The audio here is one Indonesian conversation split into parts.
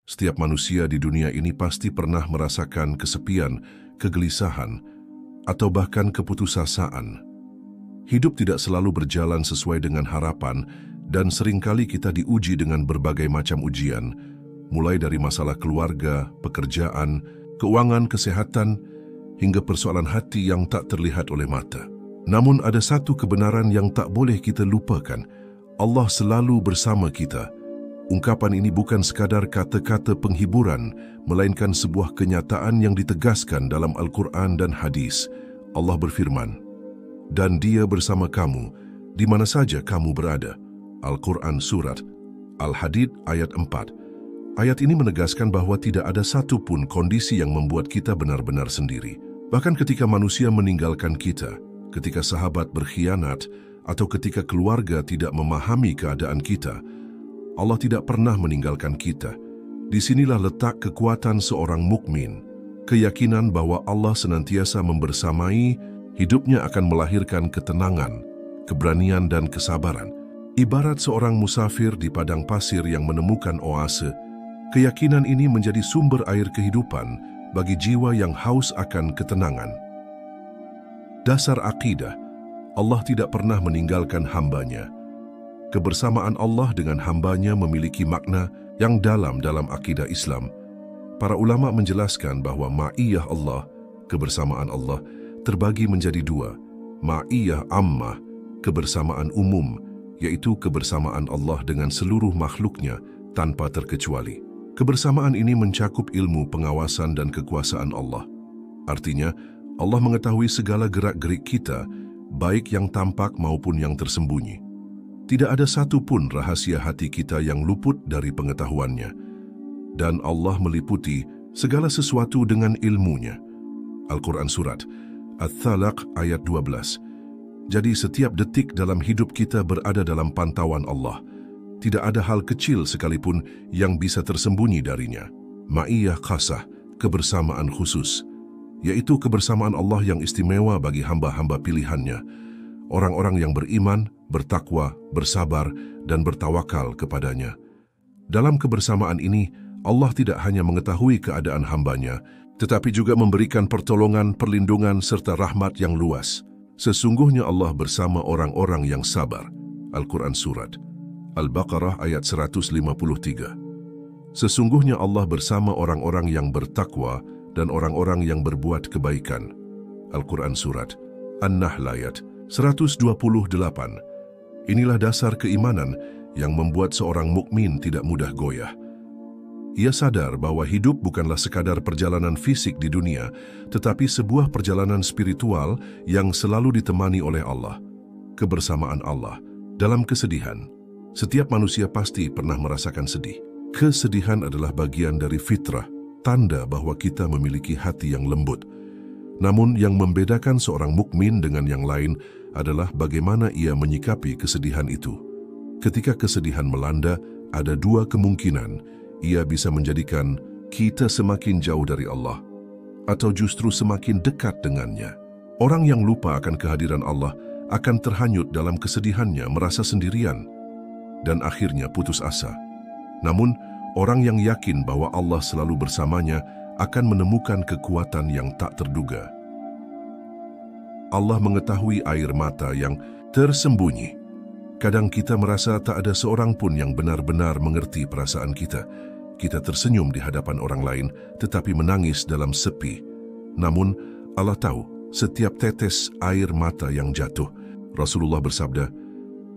Setiap manusia di dunia ini pasti pernah merasakan kesepian, kegelisahan, atau bahkan keputusasaan. Hidup tidak selalu berjalan sesuai dengan harapan, dan seringkali kita diuji dengan berbagai macam ujian, mulai dari masalah keluarga, pekerjaan, keuangan, kesehatan, hingga persoalan hati yang tak terlihat oleh mata. Namun ada satu kebenaran yang tak boleh kita lupakan. Allah selalu bersama kita. Ungkapan ini bukan sekadar kata-kata penghiburan, melainkan sebuah kenyataan yang ditegaskan dalam Al-Quran dan hadis. Allah berfirman, "Dan Dia bersama kamu, di mana saja kamu berada." Al-Quran Surat Al-Hadid ayat 4. Ayat ini menegaskan bahwa tidak ada satu pun kondisi yang membuat kita benar-benar sendiri. Bahkan ketika manusia meninggalkan kita, ketika sahabat berkhianat, atau ketika keluarga tidak memahami keadaan kita, Allah tidak pernah meninggalkan kita. Disinilah letak kekuatan seorang mukmin, keyakinan bahwa Allah senantiasa membersamai. Hidupnya akan melahirkan ketenangan, keberanian dan kesabaran. Ibarat seorang musafir di padang pasir yang menemukan oase, keyakinan ini menjadi sumber air kehidupan bagi jiwa yang haus akan ketenangan. Dasar akidah, Allah tidak pernah meninggalkan hambanya. Kebersamaan Allah dengan hambanya memiliki makna yang dalam akidah Islam. Para ulama menjelaskan bahwa ma'iyah Allah, kebersamaan Allah, terbagi menjadi dua. Ma'iyah ammah, kebersamaan umum, yaitu kebersamaan Allah dengan seluruh makhluknya tanpa terkecuali. Kebersamaan ini mencakup ilmu, pengawasan dan kekuasaan Allah. Artinya, Allah mengetahui segala gerak-gerik kita, baik yang tampak maupun yang tersembunyi. Tidak ada satu pun rahasia hati kita yang luput dari pengetahuannya. Dan Allah meliputi segala sesuatu dengan ilmunya. Al-Quran Surat At-Thalaq ayat 12. Jadi setiap detik dalam hidup kita berada dalam pantauan Allah. Tidak ada hal kecil sekalipun yang bisa tersembunyi darinya. Ma'iyah khasah, kebersamaan khusus, yaitu kebersamaan Allah yang istimewa bagi hamba-hamba pilihannya. Orang-orang yang beriman, bertakwa, bersabar, dan bertawakal kepadanya. Dalam kebersamaan ini, Allah tidak hanya mengetahui keadaan hambanya, tetapi juga memberikan pertolongan, perlindungan, serta rahmat yang luas. Sesungguhnya Allah bersama orang-orang yang sabar. Al-Quran Surat Al-Baqarah ayat 153. Sesungguhnya Allah bersama orang-orang yang bertakwa dan orang-orang yang berbuat kebaikan. Al-Quran Surat An-Nahl ayat 128. Inilah dasar keimanan yang membuat seorang mukmin tidak mudah goyah. Ia sadar bahwa hidup bukanlah sekadar perjalanan fisik di dunia, tetapi sebuah perjalanan spiritual yang selalu ditemani oleh Allah. Kebersamaan Allah dalam kesedihan. Setiap manusia pasti pernah merasakan sedih. Kesedihan adalah bagian dari fitrah, tanda bahwa kita memiliki hati yang lembut. Namun yang membedakan seorang mukmin dengan yang lain adalah bagaimana ia menyikapi kesedihan itu. Ketika kesedihan melanda, ada dua kemungkinan. Ia bisa menjadikan kita semakin jauh dari Allah, atau justru semakin dekat dengannya. Orang yang lupa akan kehadiran Allah akan terhanyut dalam kesedihannya, merasa sendirian, dan akhirnya putus asa. Namun, orang yang yakin bahwa Allah selalu bersamanya akan menemukan kekuatan yang tak terduga. Allah mengetahui air mata yang tersembunyi. Kadang kita merasa tak ada seorang pun yang benar-benar mengerti perasaan kita. Kita tersenyum di hadapan orang lain, tetapi menangis dalam sepi. Namun, Allah tahu setiap tetes air mata yang jatuh. Rasulullah bersabda,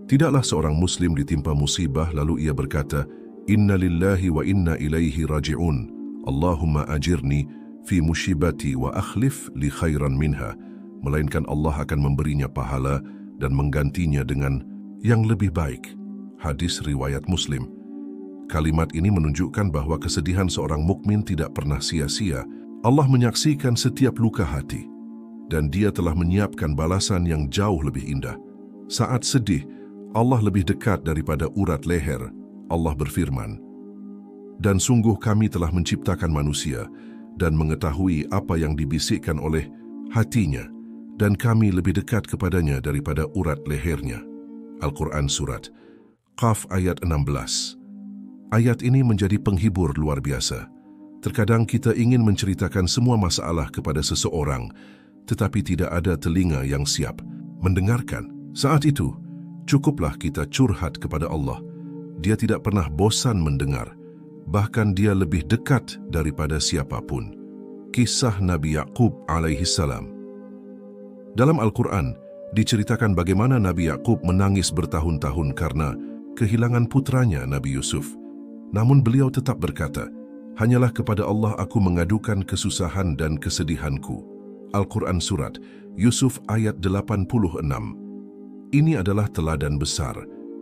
"Tidaklah seorang muslim ditimpa musibah lalu ia berkata, Inna lillahi wa inna ilaihi raji'un. Allahumma ajirni fi musibati wa akhlif li khairan minha." Melainkan Allah akan memberinya pahala dan menggantinya dengan yang lebih baik. Hadis riwayat Muslim. Kalimat ini menunjukkan bahwa kesedihan seorang mukmin tidak pernah sia-sia. Allah menyaksikan setiap luka hati, dan Dia telah menyiapkan balasan yang jauh lebih indah. Saat sedih, Allah lebih dekat daripada urat leher. Allah berfirman, "Dan sungguh kami telah menciptakan manusia dan mengetahui apa yang dibisikkan oleh hatinya, dan kami lebih dekat kepadanya daripada urat lehernya." Al-Quran Surat Qaf ayat 16. Ayat ini menjadi penghibur luar biasa. Terkadang kita ingin menceritakan semua masalah kepada seseorang, tetapi tidak ada telinga yang siap mendengarkan. Saat itu, cukuplah kita curhat kepada Allah. Dia tidak pernah bosan mendengar, bahkan dia lebih dekat daripada siapapun. Kisah Nabi Yaqub alaihissalam. Dalam Al-Quran, diceritakan bagaimana Nabi Yaqub menangis bertahun-tahun karena kehilangan putranya Nabi Yusuf. Namun beliau tetap berkata, "Hanyalah kepada Allah aku mengadukan kesusahan dan kesedihanku." Al-Quran Surat Yusuf ayat 86. Ini adalah teladan besar.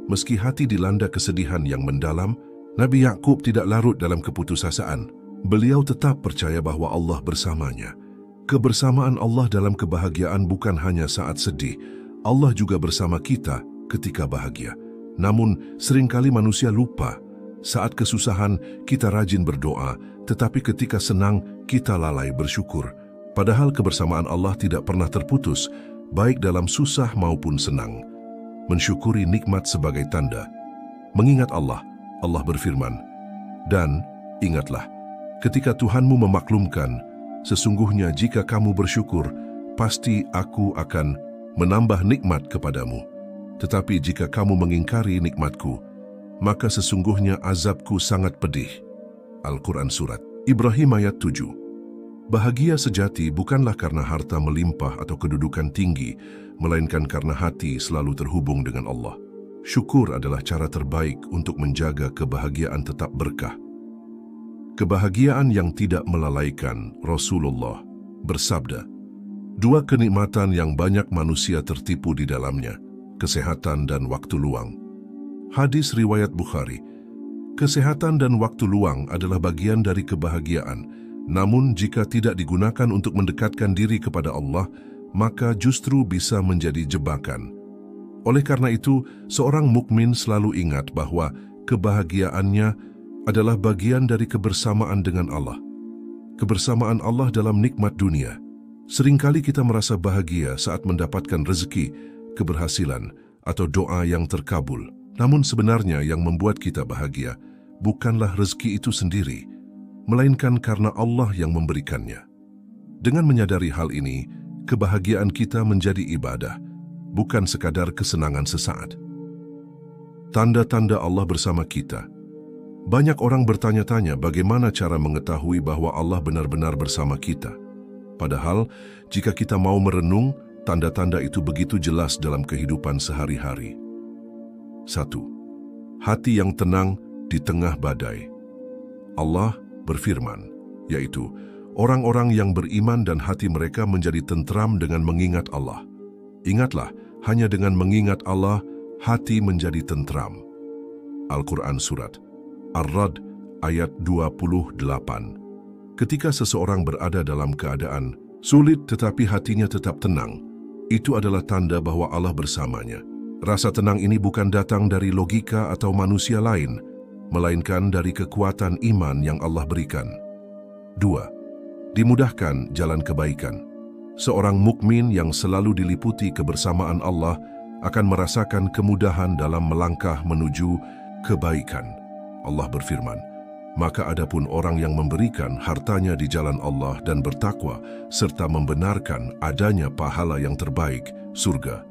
Meski hati dilanda kesedihan yang mendalam, Nabi Yaqub tidak larut dalam keputusasaan. Beliau tetap percaya bahwa Allah bersamanya. Kebersamaan Allah dalam kebahagiaan bukan hanya saat sedih. Allah juga bersama kita ketika bahagia. Namun, seringkali manusia lupa. Saat kesusahan, kita rajin berdoa, tetapi ketika senang, kita lalai bersyukur. Padahal kebersamaan Allah tidak pernah terputus, baik dalam susah maupun senang. Mensyukuri nikmat sebagai tanda. Mengingat Allah, Allah berfirman, "Dan ingatlah, ketika Tuhanmu memaklumkan, sesungguhnya jika kamu bersyukur, pasti aku akan menambah nikmat kepadamu. Tetapi jika kamu mengingkari nikmatku, maka sesungguhnya azabku sangat pedih." Al-Quran Surat Ibrahim ayat 7. Bahagia sejati bukanlah karena harta melimpah atau kedudukan tinggi, melainkan karena hati selalu terhubung dengan Allah. Syukur adalah cara terbaik untuk menjaga kebahagiaan tetap berkah. Kebahagiaan yang tidak melalaikan. Rasulullah bersabda, "Dua kenikmatan yang banyak manusia tertipu di dalamnya, kesehatan dan waktu luang." Hadis riwayat Bukhari. Kesehatan dan waktu luang adalah bagian dari kebahagiaan. Namun jika tidak digunakan untuk mendekatkan diri kepada Allah, maka justru bisa menjadi jebakan. Oleh karena itu, seorang mukmin selalu ingat bahwa kebahagiaannya adalah bagian dari kebersamaan dengan Allah. Kebersamaan Allah dalam nikmat dunia. Seringkali kita merasa bahagia saat mendapatkan rezeki, keberhasilan, atau doa yang terkabul. Namun sebenarnya yang membuat kita bahagia bukanlah rezeki itu sendiri, melainkan karena Allah yang memberikannya. Dengan menyadari hal ini, kebahagiaan kita menjadi ibadah, bukan sekadar kesenangan sesaat. Tanda-tanda Allah bersama kita. Banyak orang bertanya-tanya bagaimana cara mengetahui bahwa Allah benar-benar bersama kita. Padahal, jika kita mau merenung, tanda-tanda itu begitu jelas dalam kehidupan sehari-hari. 1. Hati yang tenang di tengah badai. Allah berfirman, yaitu orang-orang yang beriman dan hati mereka menjadi tentram dengan mengingat Allah. Ingatlah, hanya dengan mengingat Allah, hati menjadi tentram. Al-Quran Surat Ar-Ra'd ayat 28. Ketika seseorang berada dalam keadaan sulit tetapi hatinya tetap tenang, itu adalah tanda bahwa Allah bersamanya. Rasa tenang ini bukan datang dari logika atau manusia lain, melainkan dari kekuatan iman yang Allah berikan. 2. Dimudahkan jalan kebaikan. Seorang mukmin yang selalu diliputi kebersamaan Allah akan merasakan kemudahan dalam melangkah menuju kebaikan. Allah berfirman, "Maka adapun orang yang memberikan hartanya di jalan Allah dan bertakwa, serta membenarkan adanya pahala yang terbaik, surga,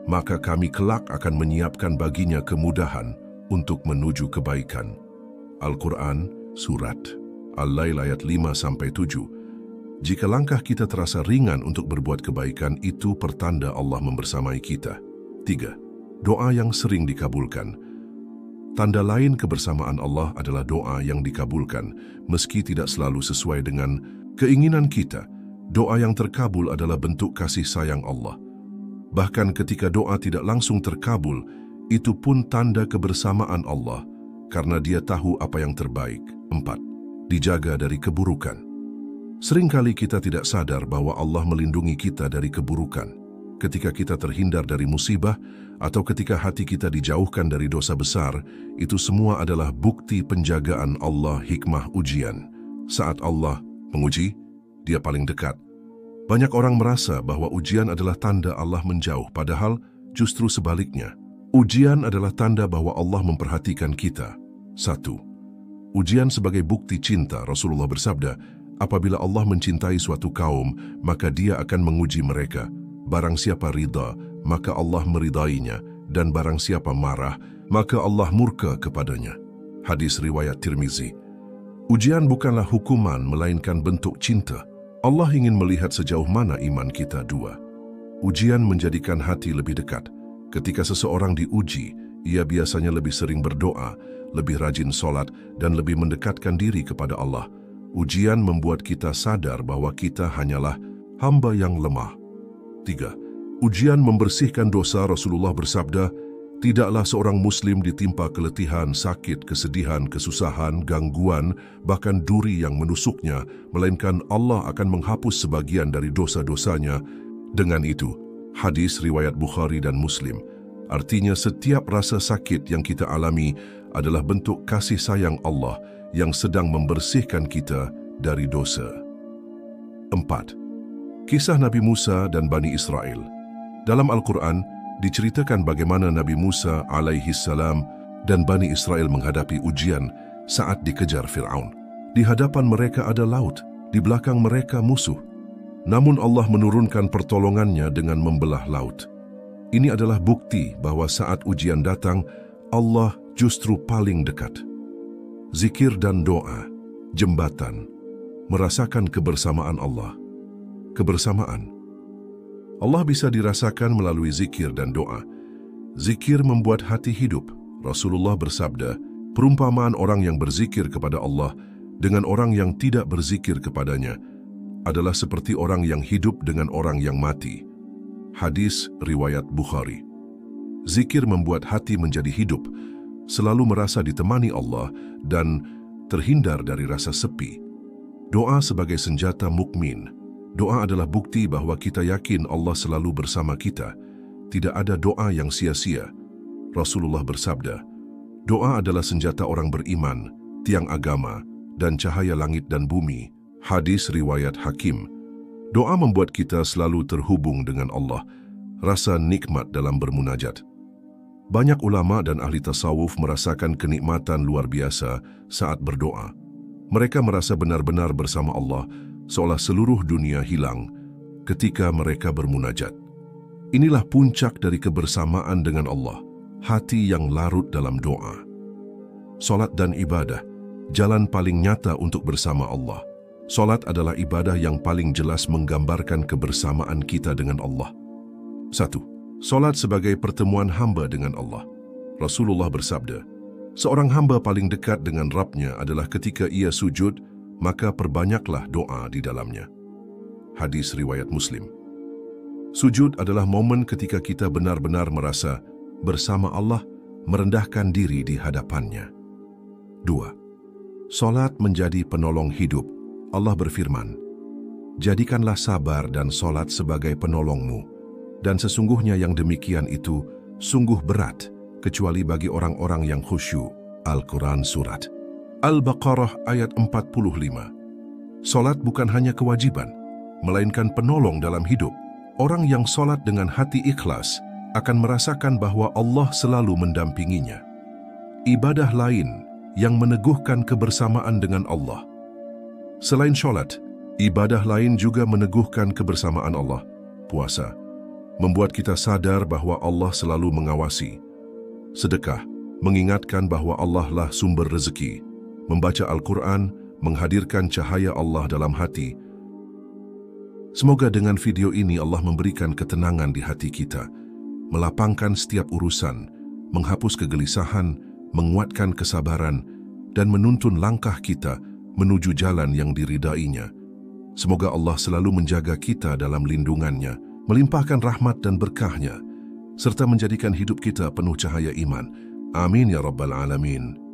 maka kami kelak akan menyiapkan baginya kemudahan untuk menuju kebaikan." Al-Quran Surat Al-Lail ayat 5-7. Jika langkah kita terasa ringan untuk berbuat kebaikan, itu pertanda Allah membersamai kita. 3. Doa yang sering dikabulkan. Tanda lain kebersamaan Allah adalah doa yang dikabulkan, meski tidak selalu sesuai dengan keinginan kita. Doa yang terkabul adalah bentuk kasih sayang Allah. Bahkan ketika doa tidak langsung terkabul, itu pun tanda kebersamaan Allah, karena Dia tahu apa yang terbaik. 4. Dijaga dari keburukan. Seringkali kita tidak sadar bahwa Allah melindungi kita dari keburukan. Ketika kita terhindar dari musibah, atau ketika hati kita dijauhkan dari dosa besar, itu semua adalah bukti penjagaan Allah, hikmah ujian. Saat Allah menguji, Dia paling dekat. Banyak orang merasa bahwa ujian adalah tanda Allah menjauh, padahal justru sebaliknya. Ujian adalah tanda bahwa Allah memperhatikan kita. 1. Ujian sebagai bukti cinta. Rasulullah bersabda, apabila Allah mencintai suatu kaum, maka Dia akan menguji mereka. Barang siapa ridha, maka Allah meridainya, dan barang siapa marah, maka Allah murka kepadanya. Hadis riwayat Tirmizi. Ujian bukanlah hukuman, melainkan bentuk cinta. Allah ingin melihat sejauh mana iman kita. 2. Ujian menjadikan hati lebih dekat. Ketika seseorang diuji, ia biasanya lebih sering berdoa, lebih rajin sholat, dan lebih mendekatkan diri kepada Allah. Ujian membuat kita sadar bahwa kita hanyalah hamba yang lemah. 3. Ujian membersihkan dosa. Rasulullah bersabda, tidaklah seorang muslim ditimpa keletihan, sakit, kesedihan, kesusahan, gangguan, bahkan duri yang menusuknya, melainkan Allah akan menghapus sebagian dari dosa-dosanya. Dengan itu, hadis riwayat Bukhari dan Muslim, artinya setiap rasa sakit yang kita alami adalah bentuk kasih sayang Allah yang sedang membersihkan kita dari dosa. 4. Kisah Nabi Musa dan Bani Israel. Dalam Al-Quran, diceritakan bagaimana Nabi Musa alaihissalam dan Bani Israel menghadapi ujian saat dikejar Fir'aun. Di hadapan mereka ada laut, di belakang mereka musuh. Namun Allah menurunkan pertolongannya dengan membelah laut. Ini adalah bukti bahwa saat ujian datang, Allah justru paling dekat. Zikir dan doa, jembatan, merasakan kebersamaan Allah. Kebersamaan Allah bisa dirasakan melalui zikir dan doa. Zikir membuat hati hidup. Rasulullah bersabda, perumpamaan orang yang berzikir kepada Allah dengan orang yang tidak berzikir kepadanya adalah seperti orang yang hidup dengan orang yang mati. Hadis riwayat Bukhari. Zikir membuat hati menjadi hidup, selalu merasa ditemani Allah dan terhindar dari rasa sepi. Doa sebagai senjata mukmin. Doa adalah bukti bahwa kita yakin Allah selalu bersama kita. Tidak ada doa yang sia-sia. Rasulullah bersabda, doa adalah senjata orang beriman, tiang agama, dan cahaya langit dan bumi. Hadis riwayat Hakim. Doa membuat kita selalu terhubung dengan Allah. Rasa nikmat dalam bermunajat. Banyak ulama dan ahli tasawuf merasakan kenikmatan luar biasa saat berdoa. Mereka merasa benar-benar bersama Allah, seolah seluruh dunia hilang ketika mereka bermunajat. Inilah puncak dari kebersamaan dengan Allah, hati yang larut dalam doa. Salat dan ibadah, jalan paling nyata untuk bersama Allah. Salat adalah ibadah yang paling jelas menggambarkan kebersamaan kita dengan Allah. 1. Salat sebagai pertemuan hamba dengan Allah. Rasulullah bersabda, seorang hamba paling dekat dengan Rabb-Nya adalah ketika ia sujud, maka perbanyaklah doa di dalamnya. Hadis riwayat Muslim. Sujud adalah momen ketika kita benar-benar merasa bersama Allah, merendahkan diri di hadapannya. 2. Salat menjadi penolong hidup. Allah berfirman, jadikanlah sabar dan salat sebagai penolongmu, dan sesungguhnya yang demikian itu sungguh berat, kecuali bagi orang-orang yang khusyuk. Al-Quran Surat Al-Baqarah ayat 45. Salat bukan hanya kewajiban, melainkan penolong dalam hidup. Orang yang salat dengan hati ikhlas akan merasakan bahwa Allah selalu mendampinginya. Ibadah lain yang meneguhkan kebersamaan dengan Allah. Selain salat, ibadah lain juga meneguhkan kebersamaan Allah. Puasa membuat kita sadar bahwa Allah selalu mengawasi. Sedekah mengingatkan bahwa Allah lah sumber rezeki. Membaca Al-Quran menghadirkan cahaya Allah dalam hati. Semoga dengan video ini Allah memberikan ketenangan di hati kita, melapangkan setiap urusan, menghapus kegelisahan, menguatkan kesabaran, dan menuntun langkah kita menuju jalan yang diridainya. Semoga Allah selalu menjaga kita dalam lindungannya, melimpahkan rahmat dan berkahnya, serta menjadikan hidup kita penuh cahaya iman. Amin ya Rabbal Alamin.